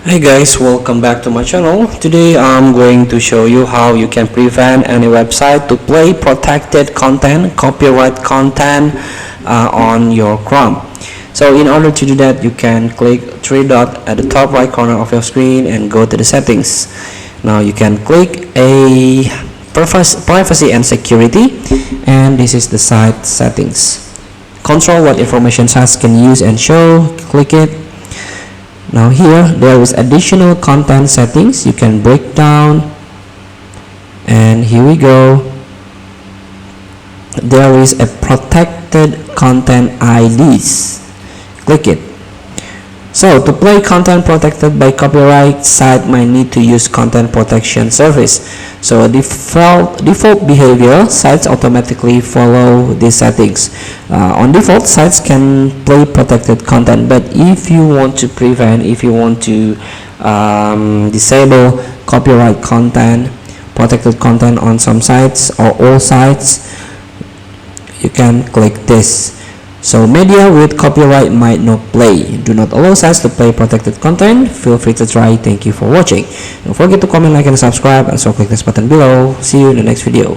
Hey guys, welcome back to my channel. Today I'm going to show you how you can prevent any website to play protected content, copyright content on your Chrome. So in order to do that, you can click three dot at the top right corner of your screen and go to the settings. Now you can click a privacy and security, and this is the site settings. Control what information sites can use and show. Click it. Now here there is additional content settings. You can break down, and here we go. There is a protected content IDs. Click it. So to play content protected by copyright, site might need to use content protection service. So default behavior, sites automatically follow these settings. On default, sites can play protected content, but if you want to prevent, if you want to disable copyright content, protected content on some sites or all sites, you can click this. So media with copyright might not play. Do not allow sites to play protected content. Feel free to try. Thank you for watching. Don't forget to comment, like, and subscribe, and so click this button below. See you in the next video.